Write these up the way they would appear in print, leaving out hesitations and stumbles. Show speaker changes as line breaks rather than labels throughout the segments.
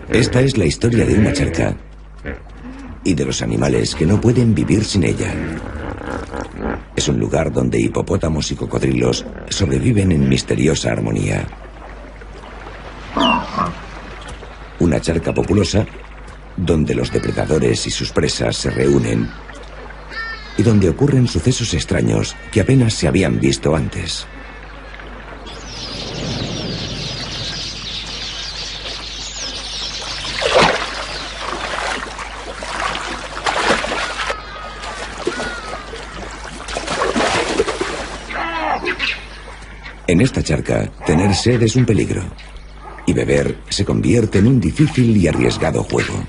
Esta es la historia de una charca y de los animales que no pueden vivir sin ella. Es un lugar donde hipopótamos y cocodrilos sobreviven en misteriosa armonía. Una charca populosa donde los depredadores y sus presas se reúnen y donde ocurren sucesos extraños que apenas se habían visto antes. En esta charca, tener sed es un peligro, y beber se convierte en un difícil y arriesgado juego.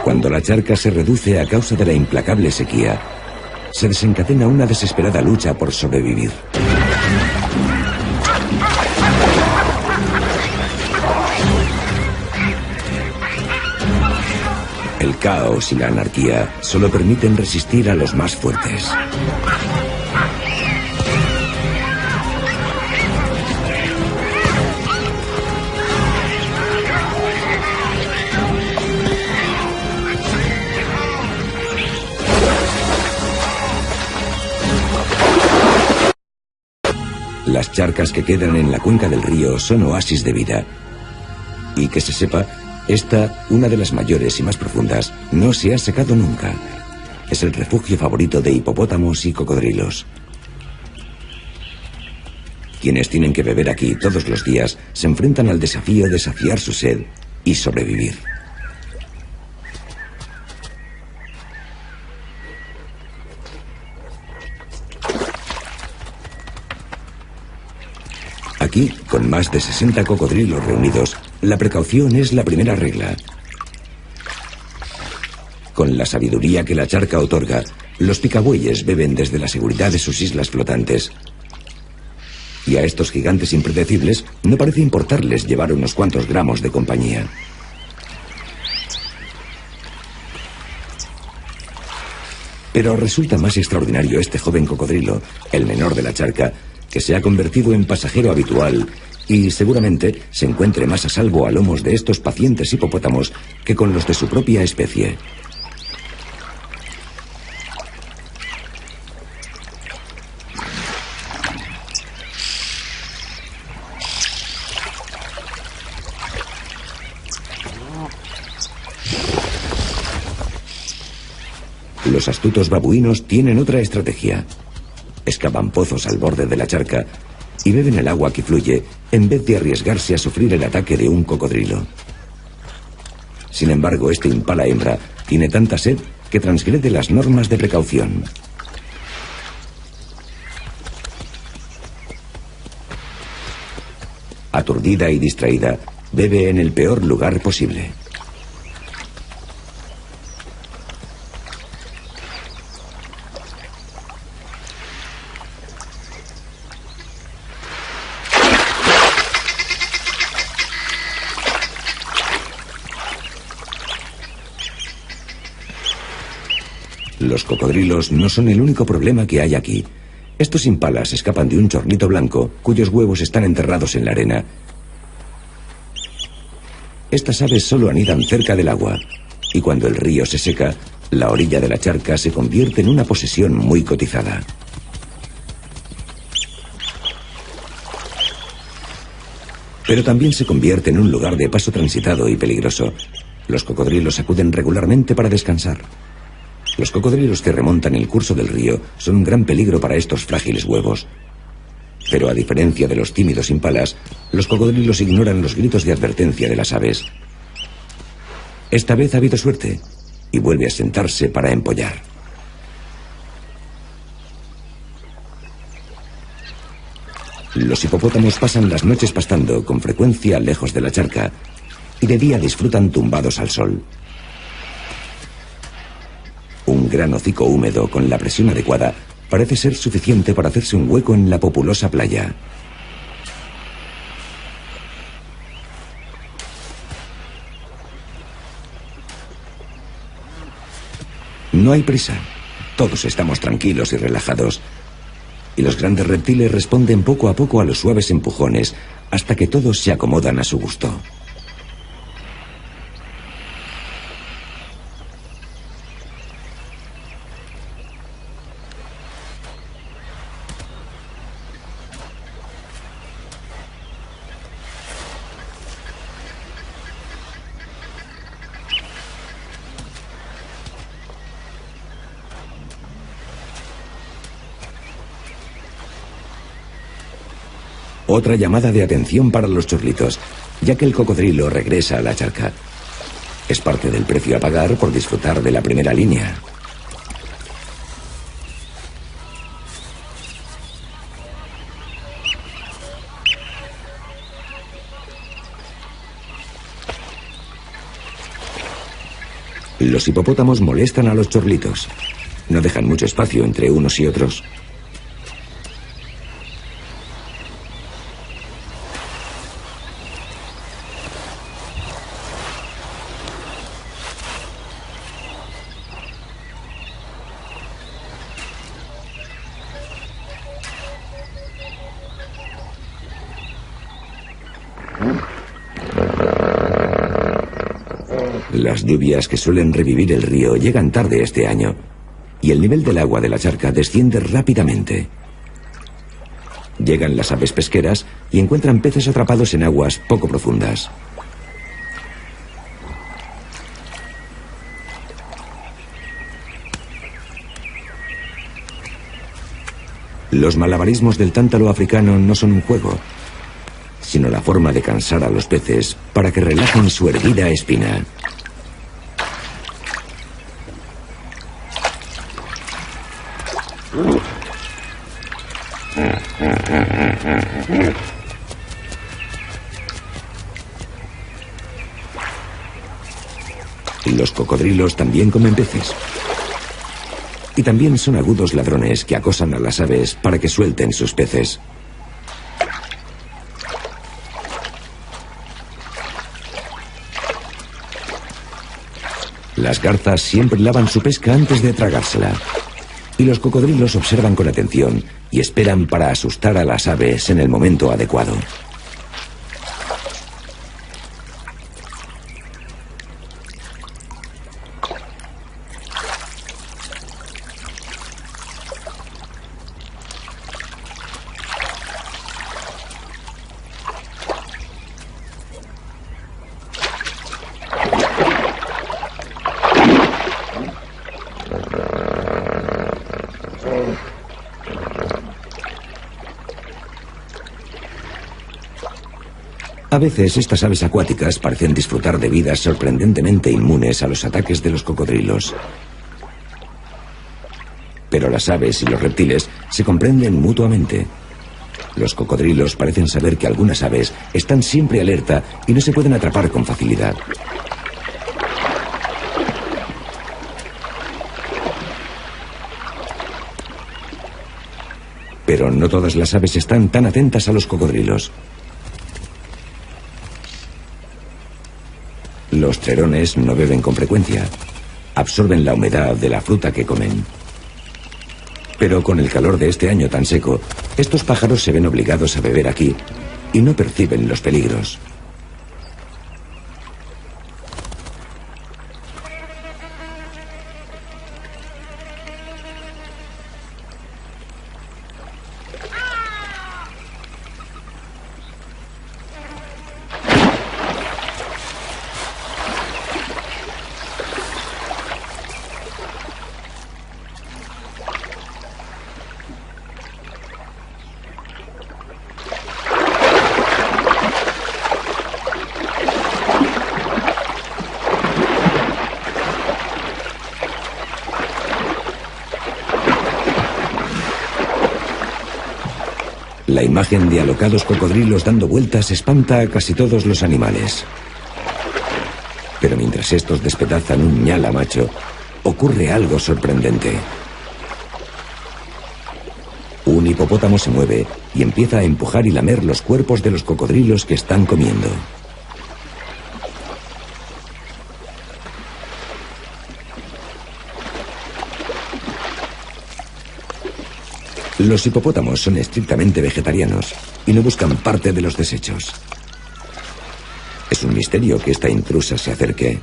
Cuando la charca se reduce a causa de la implacable sequía, se desencadena una desesperada lucha por sobrevivir. El caos y la anarquía solo permiten resistir a los más fuertes. Las charcas que quedan en la cuenca del río son oasis de vida. Y que se sepa, esta, una de las mayores y más profundas, no se ha secado nunca. Es el refugio favorito de hipopótamos y cocodrilos. Quienes tienen que beber aquí todos los días se enfrentan al desafío de saciar su sed y sobrevivir. Aquí, con más de 60 cocodrilos reunidos, la precaución es la primera regla. Con la sabiduría que la charca otorga, los picabueyes beben desde la seguridad de sus islas flotantes. Y a estos gigantes impredecibles no parece importarles llevar unos cuantos gramos de compañía. Pero resulta más extraordinario este joven cocodrilo, el menor de la charca, que se ha convertido en pasajero habitual y seguramente se encuentre más a salvo a lomos de estos pacientes hipopótamos que con los de su propia especie. Los astutos babuinos tienen otra estrategia. Excavan pozos al borde de la charca y beben el agua que fluye en vez de arriesgarse a sufrir el ataque de un cocodrilo. Sin embargo, este impala hembra tiene tanta sed que transgrede las normas de precaución. Aturdida y distraída, bebe en el peor lugar posible. Los cocodrilos no son el único problema que hay aquí. Estos impalas escapan de un chorlito blanco cuyos huevos están enterrados en la arena. Estas aves solo anidan cerca del agua, y cuando el río se seca, la orilla de la charca se convierte en una posesión muy cotizada. Pero también se convierte en un lugar de paso transitado y peligroso. Los cocodrilos acuden regularmente para descansar. Los cocodrilos que remontan el curso del río son un gran peligro para estos frágiles huevos. Pero a diferencia de los tímidos impalas, los cocodrilos ignoran los gritos de advertencia de las aves. Esta vez ha habido suerte y vuelve a sentarse para empollar. Los hipopótamos pasan las noches pastando con frecuencia lejos de la charca y de día disfrutan tumbados al sol. gran hocico húmedo con la presión adecuada parece ser suficiente para hacerse un hueco en la populosa playa. No hay prisa. Todos estamos tranquilos y relajados. Y los grandes reptiles responden poco a poco a los suaves empujones hasta que todos se acomodan a su gusto. Otra llamada de atención para los churlitos, ya que el cocodrilo regresa a la charca. Es parte del precio a pagar por disfrutar de la primera línea. Los hipopótamos molestan a los chorlitos. No dejan mucho espacio entre unos y otros. Las lluvias que suelen revivir el río llegan tarde este año y el nivel del agua de la charca desciende rápidamente. Llegan las aves pesqueras y encuentran peces atrapados en aguas poco profundas. Los malabarismos del tántalo africano no son un juego, sino la forma de cansar a los peces para que relajen su erguida espina. Los cocodrilos también comen peces. Y también son agudos ladrones que acosan a las aves para que suelten sus peces. Las garzas siempre lavan su pesca antes de tragársela. Y los cocodrilos observan con atención y esperan para asustar a las aves en el momento adecuado. A veces estas aves acuáticas parecen disfrutar de vidas sorprendentemente inmunes a los ataques de los cocodrilos. Pero las aves y los reptiles se comprenden mutuamente. Los cocodrilos parecen saber que algunas aves están siempre alerta y no se pueden atrapar con facilidad. Pero no todas las aves están tan atentas a los cocodrilos. Los trerones no beben con frecuencia. Absorben la humedad de la fruta que comen. Pero con el calor de este año tan seco, estos pájaros se ven obligados a beber aquí y no perciben los peligros. La imagen de alocados cocodrilos dando vueltas espanta a casi todos los animales. Pero mientras estos despedazan un ñala macho, ocurre algo sorprendente. Un hipopótamo se mueve y empieza a empujar y lamer los cuerpos de los cocodrilos que están comiendo. Los hipopótamos son estrictamente vegetarianos y no buscan parte de los desechos. Es un misterio que esta intrusa se acerque.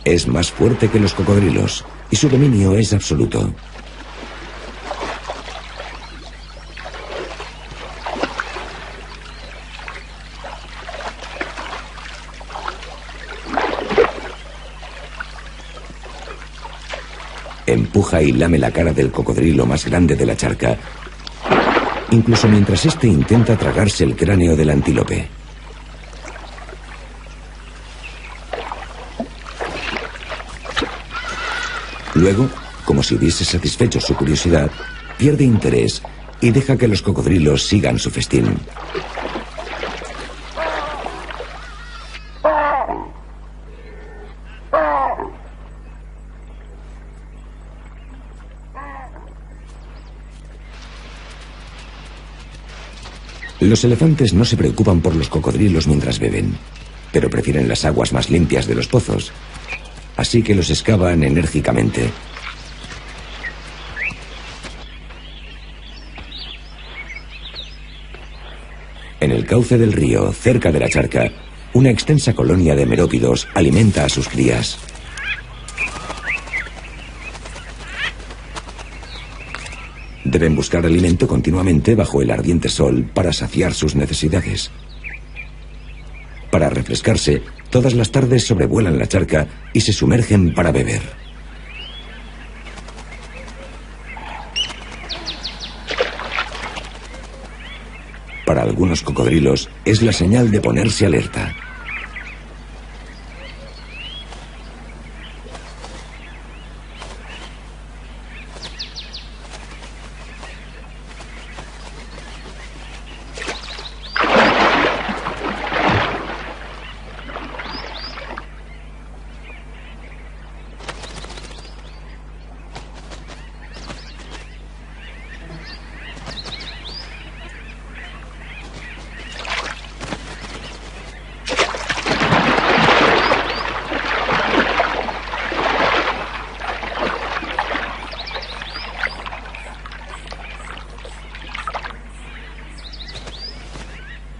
Es más fuerte que los cocodrilos y su dominio es absoluto. Empuja y lame la cara del cocodrilo más grande de la charca, incluso mientras éste intenta tragarse el cráneo del antílope. Luego, como si hubiese satisfecho su curiosidad, pierde interés y deja que los cocodrilos sigan su festín. Los elefantes no se preocupan por los cocodrilos mientras beben, pero prefieren las aguas más limpias de los pozos, así que los excavan enérgicamente. En el cauce del río, cerca de la charca, una extensa colonia de merópidos alimenta a sus crías. Deben buscar alimento continuamente bajo el ardiente sol para saciar sus necesidades. Para refrescarse, todas las tardes sobrevuelan la charca y se sumergen para beber. Para algunos cocodrilos es la señal de ponerse alerta.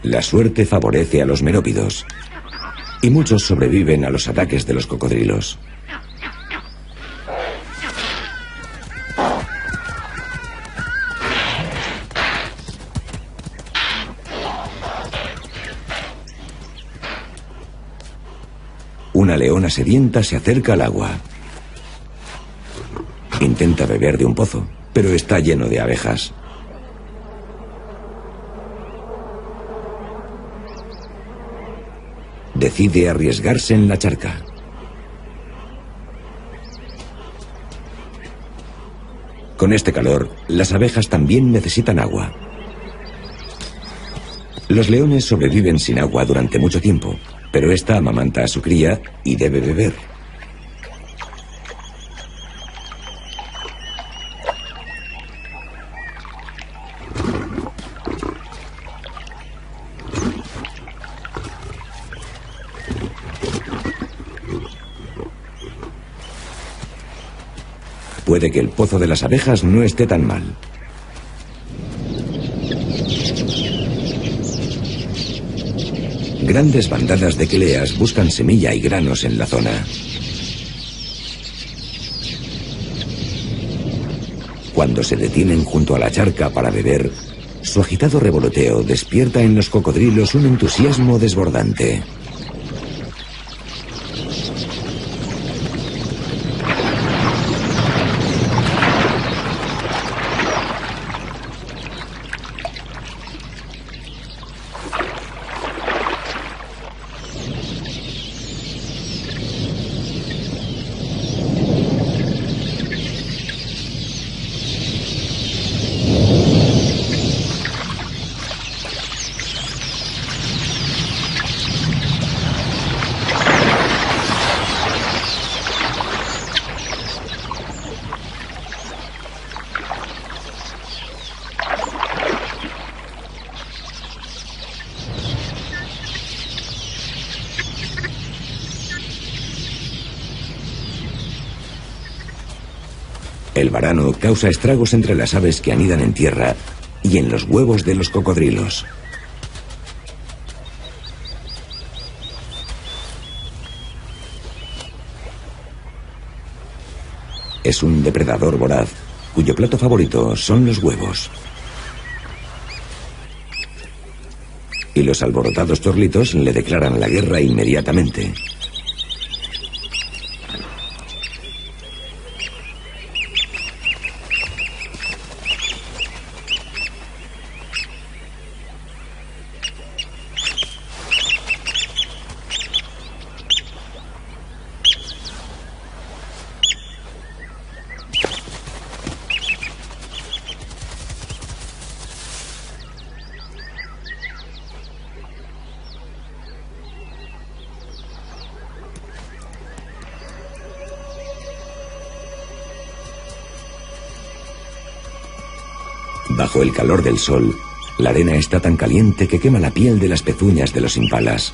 La suerte favorece a los merópidos, y muchos sobreviven a los ataques de los cocodrilos. Una leona sedienta se acerca al agua. Intenta beber de un pozo, pero está lleno de abejas. Decide arriesgarse en la charca. Con este calor, las abejas también necesitan agua. Los leones sobreviven sin agua durante mucho tiempo, pero esta amamanta a su cría y debe beber. Puede que el pozo de las abejas no esté tan mal. Grandes bandadas de queleas buscan semilla y granos en la zona. Cuando se detienen junto a la charca para beber, su agitado revoloteo despierta en los cocodrilos un entusiasmo desbordante. El varano causa estragos entre las aves que anidan en tierra y en los huevos de los cocodrilos. Es un depredador voraz, cuyo plato favorito son los huevos. Y los alborotados chorlitos le declaran la guerra inmediatamente. Bajo el calor del sol, la arena está tan caliente que quema la piel de las pezuñas de los impalas.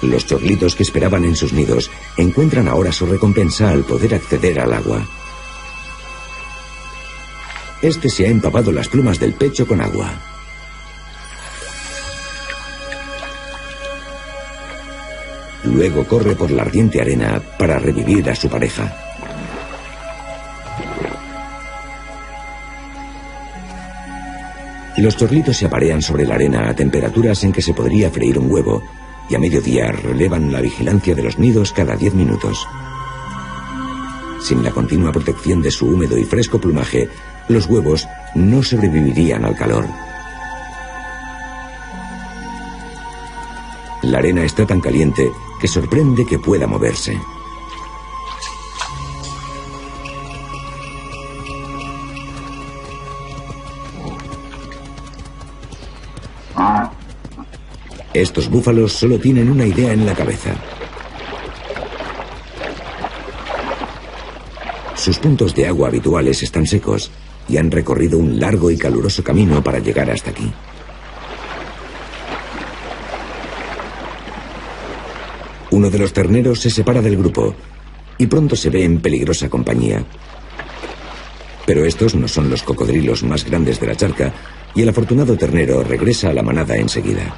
Los chorlitos que esperaban en sus nidos encuentran ahora su recompensa al poder acceder al agua. Este se ha empapado las plumas del pecho con agua. Luego corre por la ardiente arena para revivir a su pareja. Los chorlitos se aparean sobre la arena a temperaturas en que se podría freír un huevo, y a mediodía relevan la vigilancia de los nidos cada 10 minutos. Sin la continua protección de su húmedo y fresco plumaje, los huevos no sobrevivirían al calor. La arena está tan caliente que sorprende que pueda moverse. Estos búfalos solo tienen una idea en la cabeza. Sus puntos de agua habituales están secos y han recorrido un largo y caluroso camino para llegar hasta aquí. Uno de los terneros se separa del grupo y pronto se ve en peligrosa compañía. Pero estos no son los cocodrilos más grandes de la charca y el afortunado ternero regresa a la manada enseguida.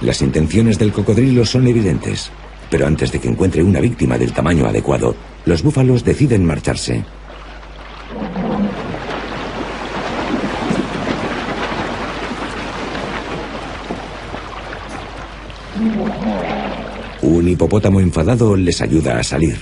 Las intenciones del cocodrilo son evidentes, pero antes de que encuentre una víctima del tamaño adecuado, los búfalos deciden marcharse. Un hipopótamo enfadado les ayuda a salir.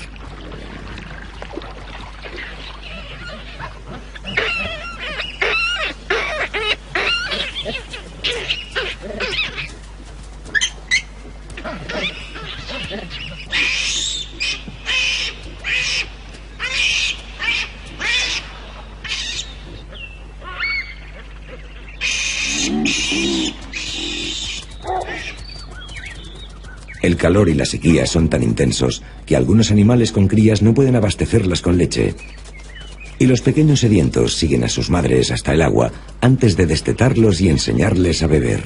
El calor y la sequía son tan intensos que algunos animales con crías no pueden abastecerlas con leche. Y los pequeños sedientos siguen a sus madres hasta el agua antes de destetarlos y enseñarles a beber.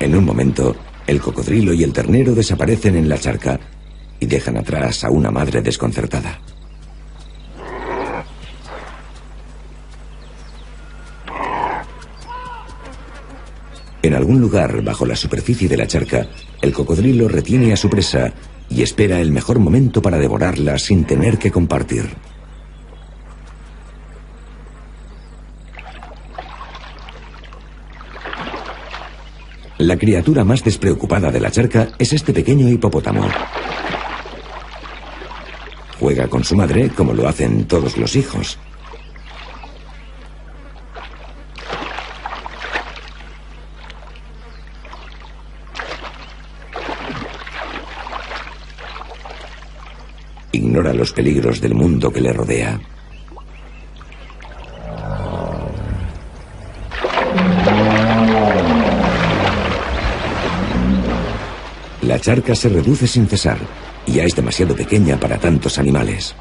En un momento, el cocodrilo y el ternero desaparecen en la charca y dejan atrás a una madre desconcertada. En algún lugar bajo la superficie de la charca, el cocodrilo retiene a su presa y espera el mejor momento para devorarla sin tener que compartir. La criatura más despreocupada de la charca es este pequeño hipopótamo. Juega con su madre como lo hacen todos los hijos. Ignora los peligros del mundo que le rodea. La charca se reduce sin cesar y ya es demasiado pequeña para tantos animales.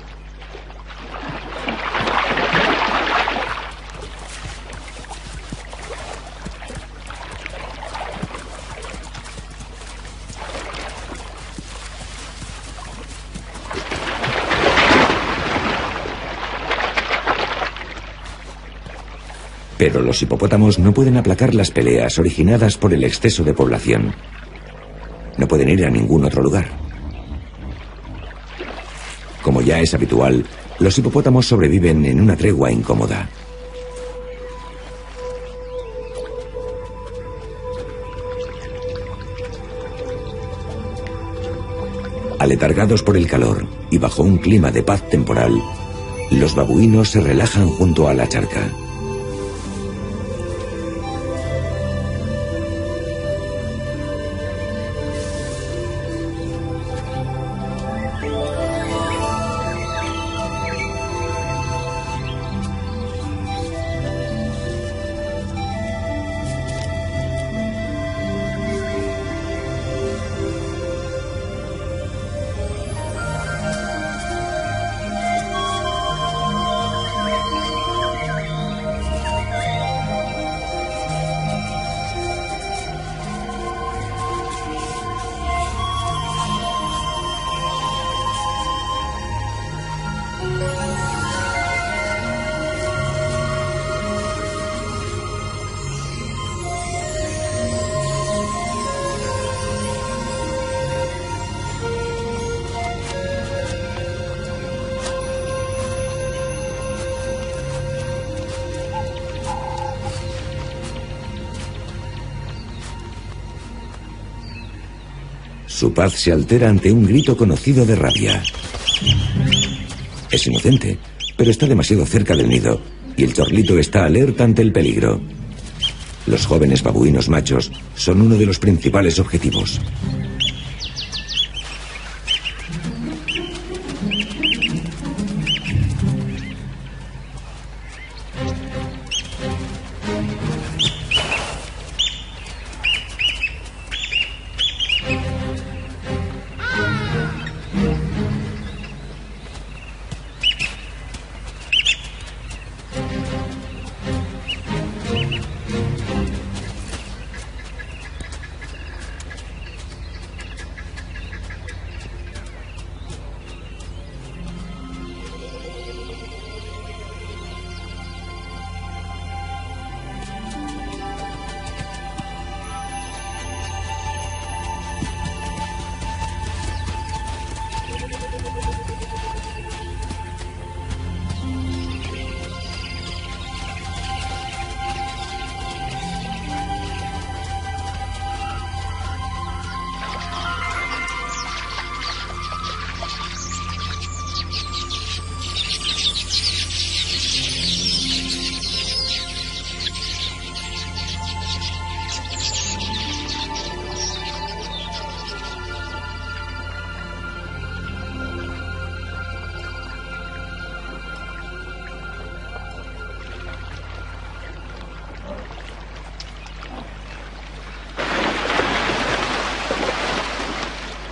Pero los hipopótamos no pueden aplacar las peleas originadas por el exceso de población. No pueden ir a ningún otro lugar. Como ya es habitual, los hipopótamos sobreviven en una tregua incómoda. Aletargados por el calor y bajo un clima de paz temporal, los babuinos se relajan junto a la charca. Su paz se altera ante un grito conocido de rabia. Es inocente, pero está demasiado cerca del nido y el chorlito está alerta ante el peligro. Los jóvenes babuinos machos son uno de los principales objetivos.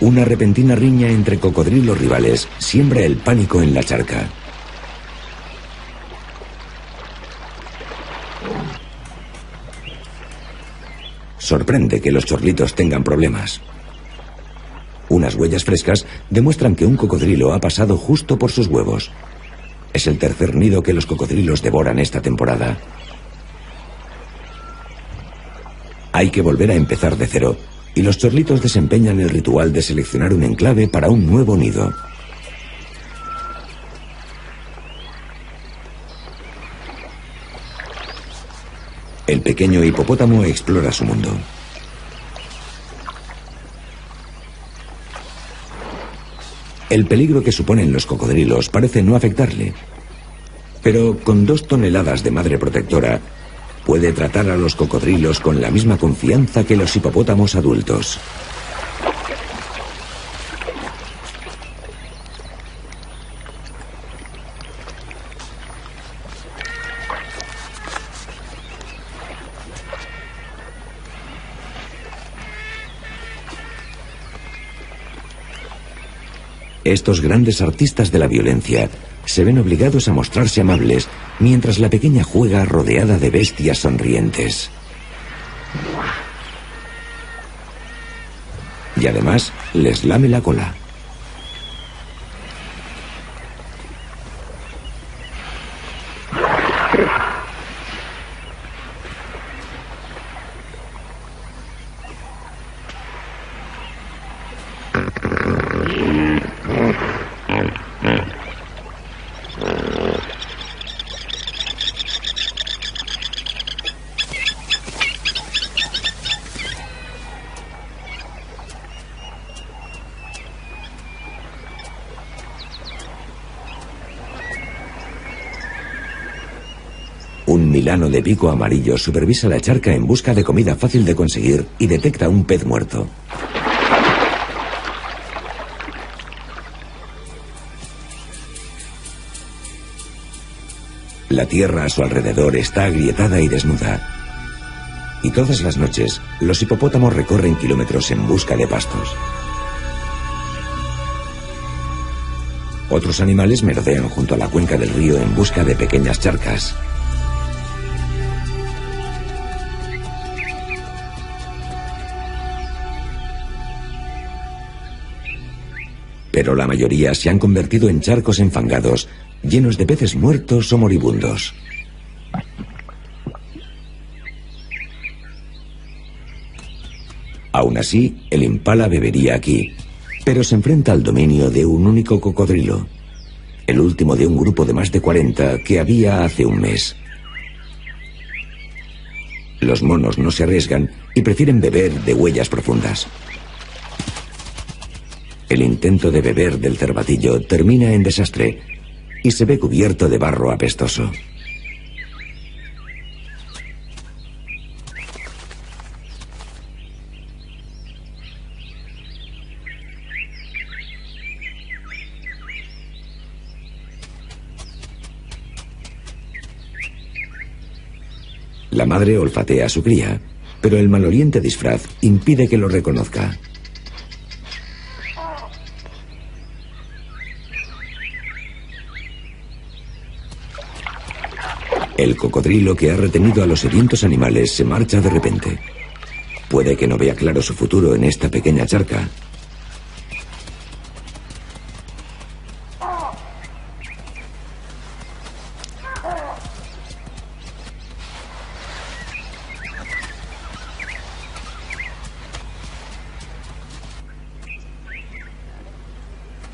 Una repentina riña entre cocodrilos rivales siembra el pánico en la charca. Sorprende que los chorlitos tengan problemas. Unas huellas frescas demuestran que un cocodrilo ha pasado justo por sus huevos. Es el tercer nido que los cocodrilos devoran esta temporada. Hay que volver a empezar de cero, y los chorlitos desempeñan el ritual de seleccionar un enclave para un nuevo nido. El pequeño hipopótamo explora su mundo. El peligro que suponen los cocodrilos parece no afectarle. Pero con 2 toneladas de madre protectora, puede tratar a los cocodrilos con la misma confianza que los hipopótamos adultos. Estos grandes artistas de la violencia se ven obligados a mostrarse amables mientras la pequeña juega rodeada de bestias sonrientes. Y además les lame la cola. Un milano de pico amarillo supervisa la charca en busca de comida fácil de conseguir y detecta un pez muerto. La tierra a su alrededor está agrietada y desnuda. Y todas las noches, los hipopótamos recorren kilómetros en busca de pastos. Otros animales merodean junto a la cuenca del río en busca de pequeñas charcas. Pero la mayoría se han convertido en charcos enfangados, llenos de peces muertos o moribundos. Aún así, el impala bebería aquí, pero se enfrenta al dominio de un único cocodrilo, el último de un grupo de más de 40 que había hace un mes. Los monos no se arriesgan y prefieren beber de huellas profundas. El intento de beber del cervatillo termina en desastre y se ve cubierto de barro apestoso. La madre olfatea a su cría, pero el maloliente disfraz impide que lo reconozca. El cocodrilo que ha retenido a los sedientos animales se marcha de repente. Puede que no vea claro su futuro en esta pequeña charca.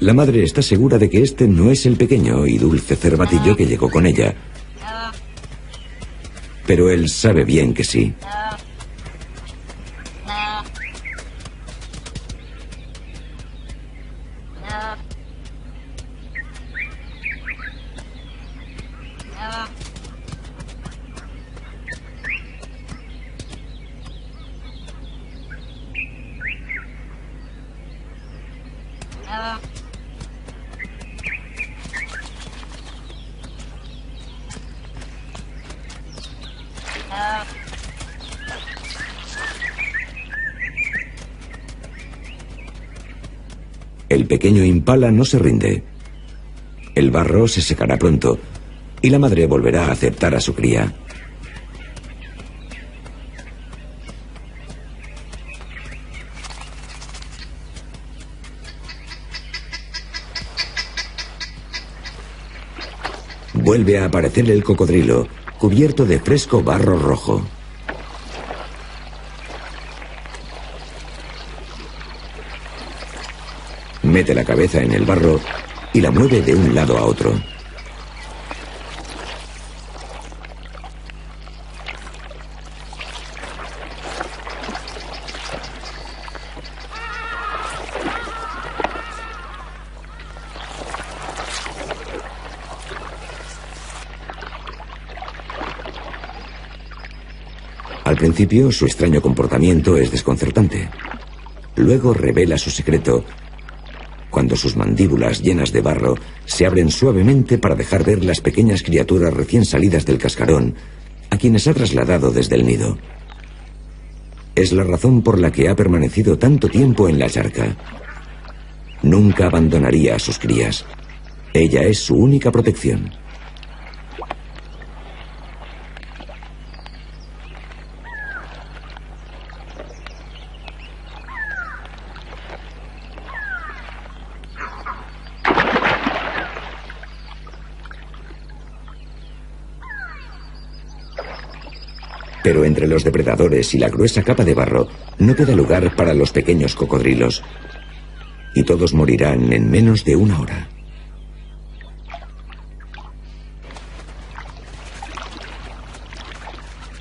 La madre está segura de que este no es el pequeño y dulce cervatillo que llegó con ella. Pero él sabe bien que sí. El pequeño impala no se rinde. El barro se secará pronto y la madre volverá a aceptar a su cría. Vuelve a aparecer el cocodrilo, cubierto de fresco barro rojo. Mete la cabeza en el barro y la mueve de un lado a otro. Al principio, su extraño comportamiento es desconcertante. Luego revela su secreto cuando sus mandíbulas llenas de barro se abren suavemente para dejar ver las pequeñas criaturas recién salidas del cascarón, a quienes ha trasladado desde el nido. Es la razón por la que ha permanecido tanto tiempo en la charca. Nunca abandonaría a sus crías. Ella es su única protección. Pero entre los depredadores y la gruesa capa de barro no queda lugar para los pequeños cocodrilos. Y todos morirán en menos de una hora.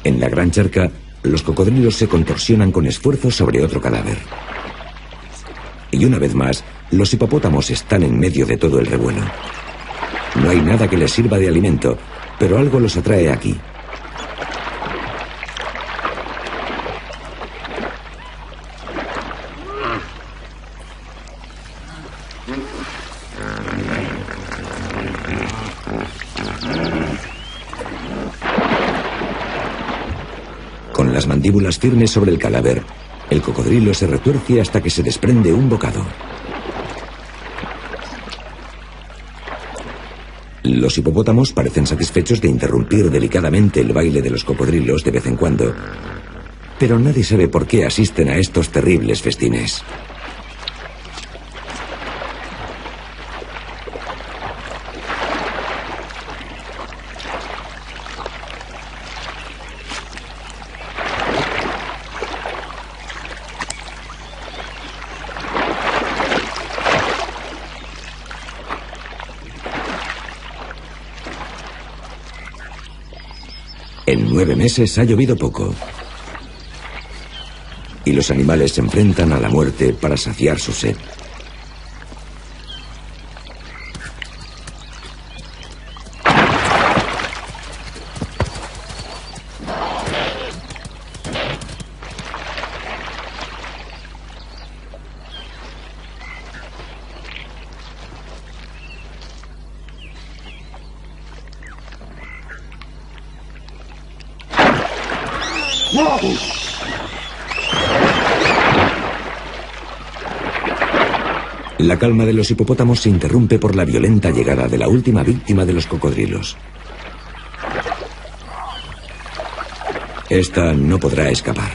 En la gran charca, los cocodrilos se contorsionan con esfuerzo sobre otro cadáver. Y una vez más, los hipopótamos están en medio de todo el revuelo. No hay nada que les sirva de alimento, pero algo los atrae aquí. Con las mandíbulas firmes sobre el cadáver, el cocodrilo se retuerce hasta que se desprende un bocado. Los hipopótamos parecen satisfechos de interrumpir delicadamente el baile de los cocodrilos de vez en cuando, pero nadie sabe por qué asisten a estos terribles festines. En 9 meses ha llovido poco. Y los animales se enfrentan a la muerte para saciar su sed. La calma de los hipopótamos se interrumpe por la violenta llegada de la última víctima de los cocodrilos. Esta no podrá escapar.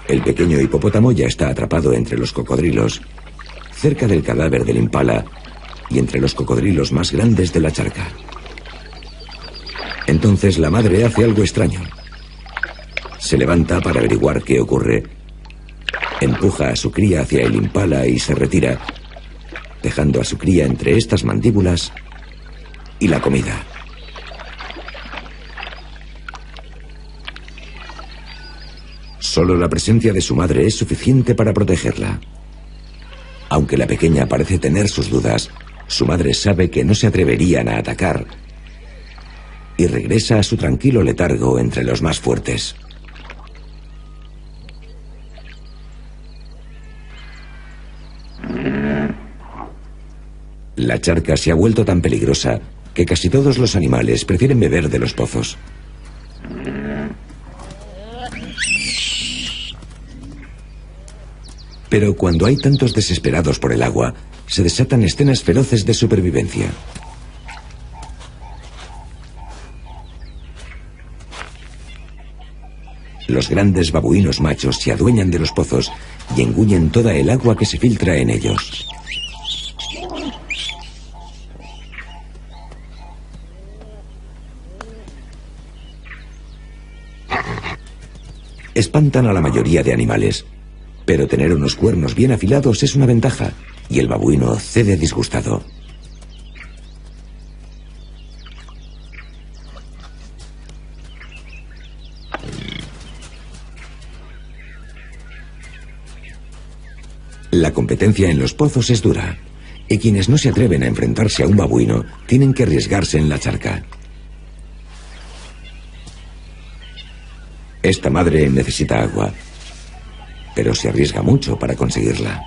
El pequeño hipopótamo ya está atrapado entre los cocodrilos, cerca del cadáver del impala y entre los cocodrilos más grandes de la charca. Entonces la madre hace algo extraño. Se levanta para averiguar qué ocurre. Empuja a su cría hacia el impala y se retira, dejando a su cría entre estas mandíbulas y la comida. Solo la presencia de su madre es suficiente para protegerla. Aunque la pequeña parece tener sus dudas, su madre sabe que no se atreverían a atacar y regresa a su tranquilo letargo entre los más fuertes. La charca se ha vuelto tan peligrosa que casi todos los animales prefieren beber de los pozos. Pero cuando hay tantos desesperados por el agua, se desatan escenas feroces de supervivencia. Los grandes babuinos machos se adueñan de los pozos y engullen toda el agua que se filtra en ellos. Espantan a la mayoría de animales, pero tener unos cuernos bien afilados es una ventaja, y el babuino cede disgustado. La competencia en los pozos es dura, y quienes no se atreven a enfrentarse a un babuino tienen que arriesgarse en la charca. Esta madre necesita agua, pero se arriesga mucho para conseguirla.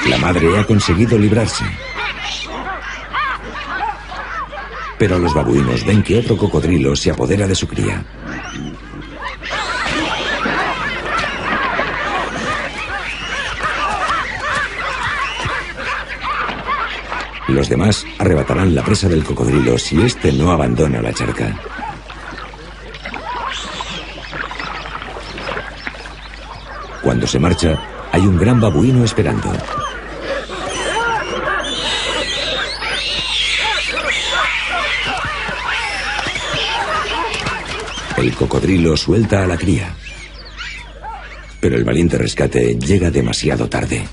La madre ha conseguido librarse. Pero los babuinos ven que otro cocodrilo se apodera de su cría. Los demás arrebatarán la presa del cocodrilo si éste no abandona la charca. Cuando se marcha, hay un gran babuino esperando. El cocodrilo suelta a la cría, pero el valiente rescate llega demasiado tarde.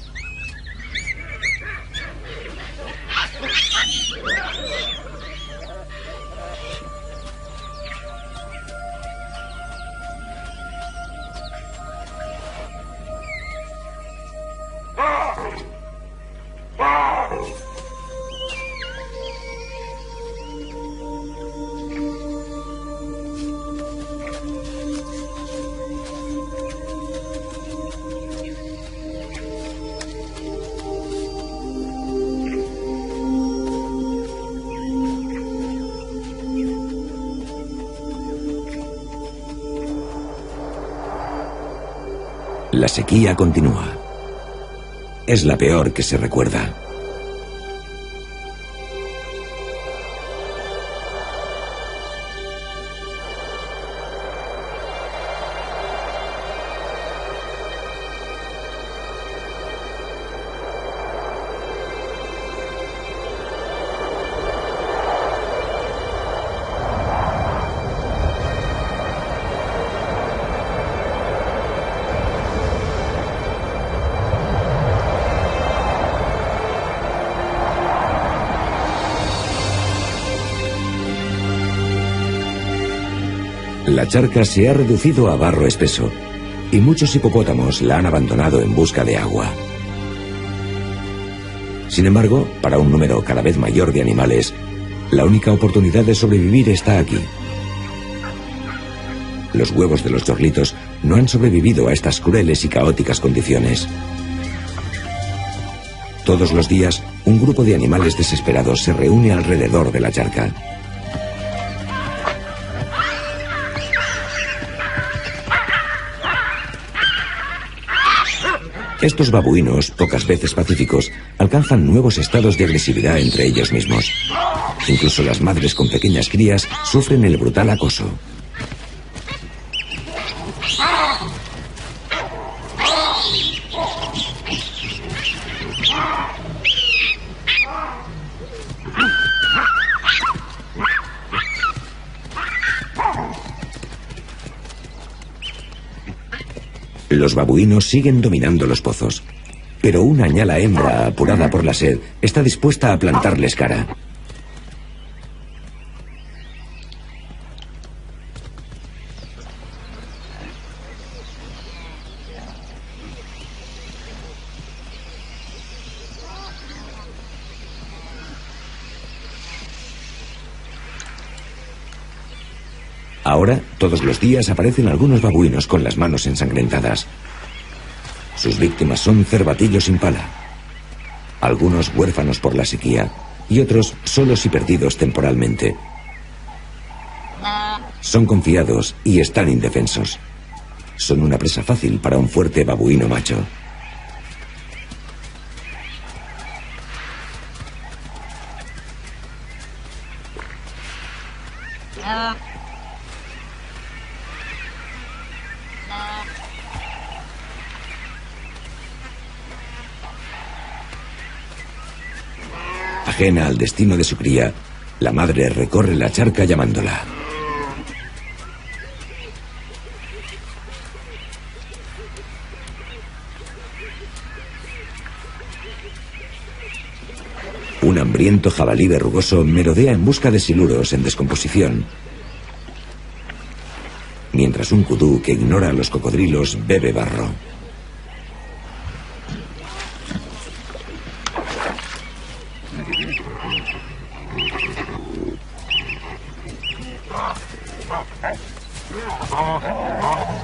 La sequía continúa. Es la peor que se recuerda. La charca se ha reducido a barro espeso y muchos hipopótamos la han abandonado en busca de agua. Sin embargo, para un número cada vez mayor de animales, la única oportunidad de sobrevivir está aquí. Los huevos de los chorlitos no han sobrevivido a estas crueles y caóticas condiciones. Todos los días, un grupo de animales desesperados se reúne alrededor de la charca. Estos babuinos, pocas veces pacíficos, alcanzan nuevos estados de agresividad entre ellos mismos. Incluso las madres con pequeñas crías sufren el brutal acoso. Los babuinos siguen dominando los pozos, pero una ñala hembra, apurada por la sed, está dispuesta a plantarles cara. Ahora, todos los días aparecen algunos babuinos con las manos ensangrentadas. Sus víctimas son cervatillos impala. Algunos huérfanos por la sequía y otros solos y perdidos temporalmente. Son confiados y están indefensos. Son una presa fácil para un fuerte babuino macho. Ajena al destino de su cría, la madre recorre la charca llamándola. Un hambriento jabalí verrugoso merodea en busca de siluros en descomposición, mientras un kudú que ignora a los cocodrilos bebe barro.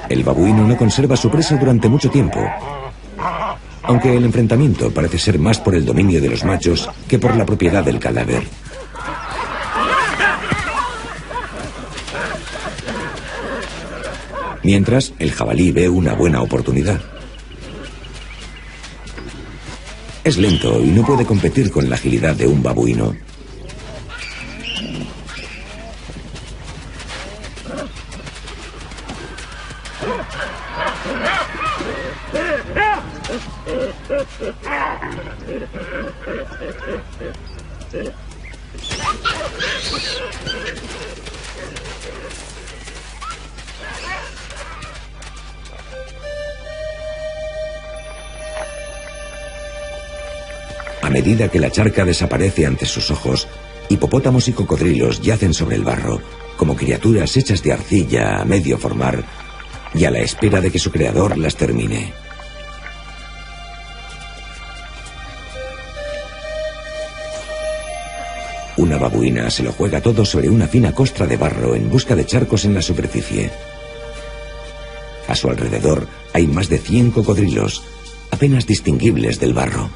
El babuino no conserva su presa durante mucho tiempo, aunque el enfrentamiento parece ser más por el dominio de los machos que por la propiedad del cadáver. Mientras, el jabalí ve una buena oportunidad. Es lento y no puede competir con la agilidad de un babuino. A medida que la charca desaparece ante sus ojos, hipopótamos y cocodrilos yacen sobre el barro, como criaturas hechas de arcilla a medio formar y a la espera de que su creador las termine. Una babuina se lo juega todo sobre una fina costra de barro en busca de charcos en la superficie. A su alrededor hay más de 100 cocodrilos, apenas distinguibles del barro.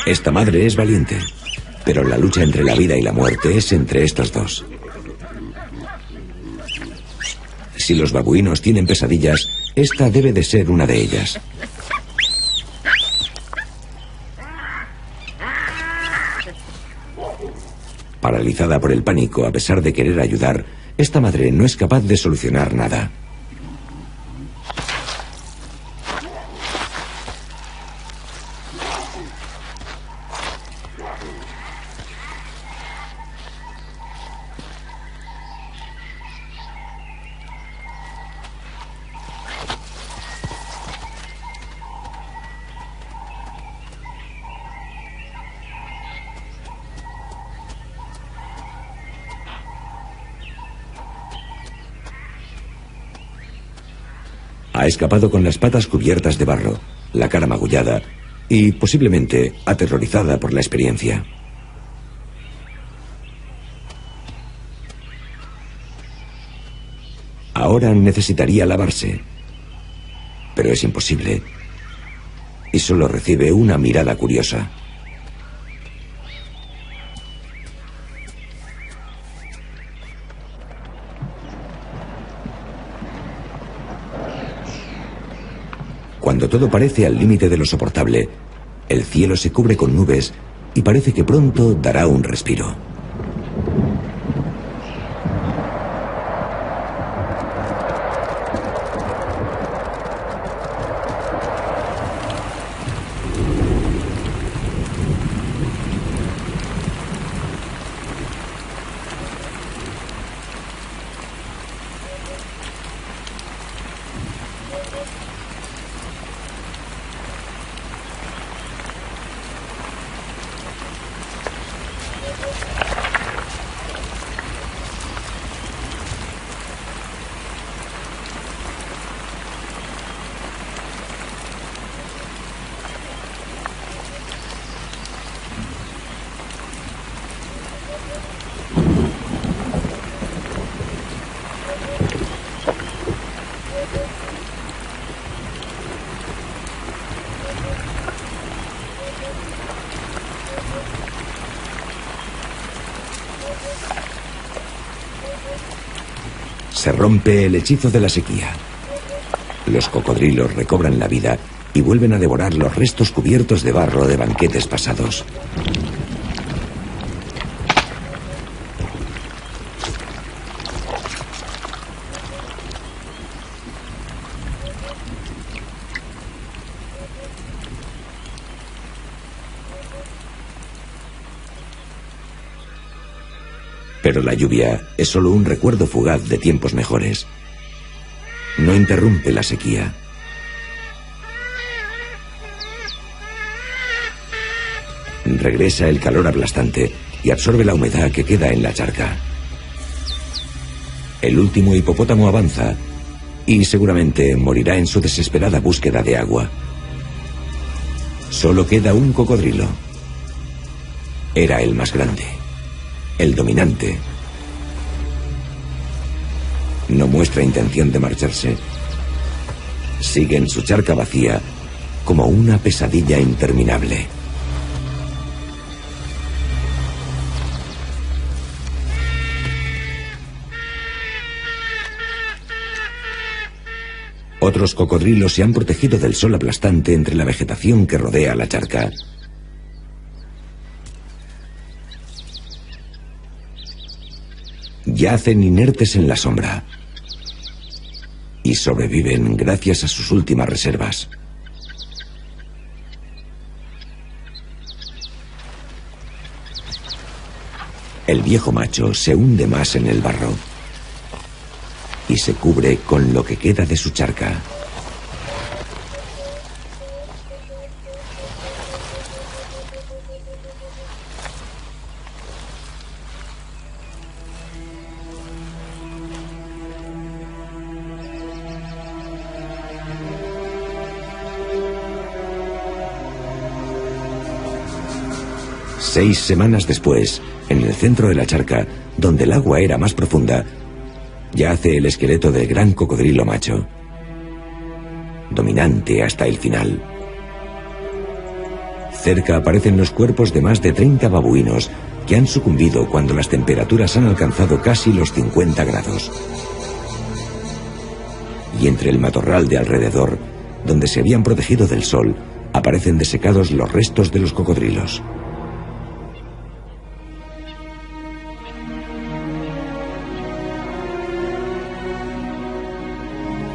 Esta madre es valiente, pero la lucha entre la vida y la muerte es entre estos dos. Si los babuinos tienen pesadillas, esta debe de ser una de ellas. Paralizada por el pánico a pesar de querer ayudar, esta madre no es capaz de solucionar nada. Ha escapado con las patas cubiertas de barro, la cara magullada y posiblemente aterrorizada por la experiencia. Ahora necesitaría lavarse, pero es imposible y solo recibe una mirada curiosa. Cuando todo parece al límite de lo soportable, el cielo se cubre con nubes y parece que pronto dará un respiro. Se rompe el hechizo de la sequía. Los cocodrilos recobran la vida y vuelven a devorar los restos cubiertos de barro de banquetes pasados. Pero la lluvia es solo un recuerdo fugaz de tiempos mejores. No interrumpe la sequía. Regresa el calor aplastante y absorbe la humedad que queda en la charca. El último hipopótamo avanza y seguramente morirá en su desesperada búsqueda de agua. Solo queda un cocodrilo. Era el más grande, el dominante. No muestra intención de marcharse. Sigue en su charca vacía como una pesadilla interminable. Otros cocodrilos se han protegido del sol aplastante entre la vegetación que rodea la charca. Yacen inertes en la sombra y sobreviven gracias a sus últimas reservas. El viejo macho se hunde más en el barro y se cubre con lo que queda de su charca. Seis semanas después, en el centro de la charca, donde el agua era más profunda, yace el esqueleto del gran cocodrilo macho, dominante hasta el final. Cerca aparecen los cuerpos de más de 30 babuinos que han sucumbido cuando las temperaturas han alcanzado casi los 50 grados. Y entre el matorral de alrededor, donde se habían protegido del sol, aparecen desecados los restos de los cocodrilos.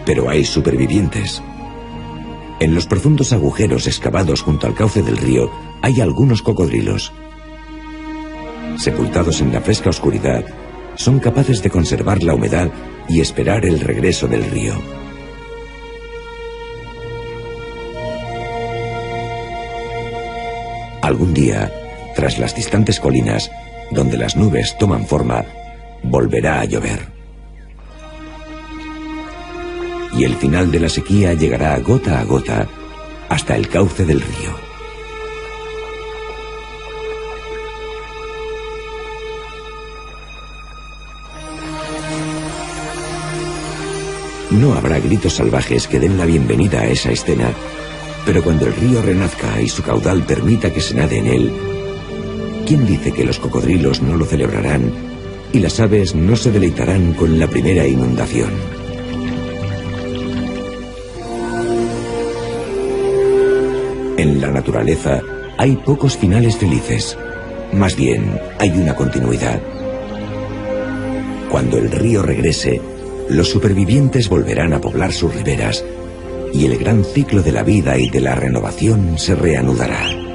Pero hay supervivientes. En los profundos agujeros excavados junto al cauce del río hay algunos cocodrilos. Sepultados en la fresca oscuridad, son capaces de conservar la humedad y esperar el regreso del río. Algún día, tras las distantes colinas, donde las nubes toman forma, volverá a llover. Y el final de la sequía llegará gota a gota hasta el cauce del río. No habrá gritos salvajes que den la bienvenida a esa escena, pero cuando el río renazca y su caudal permita que se nade en él, ¿quién dice que los cocodrilos no lo celebrarán y las aves no se deleitarán con la primera inundación? En la naturaleza hay pocos finales felices. Más bien, hay una continuidad. Cuando el río regrese, los supervivientes volverán a poblar sus riberas y el gran ciclo de la vida y de la renovación se reanudará.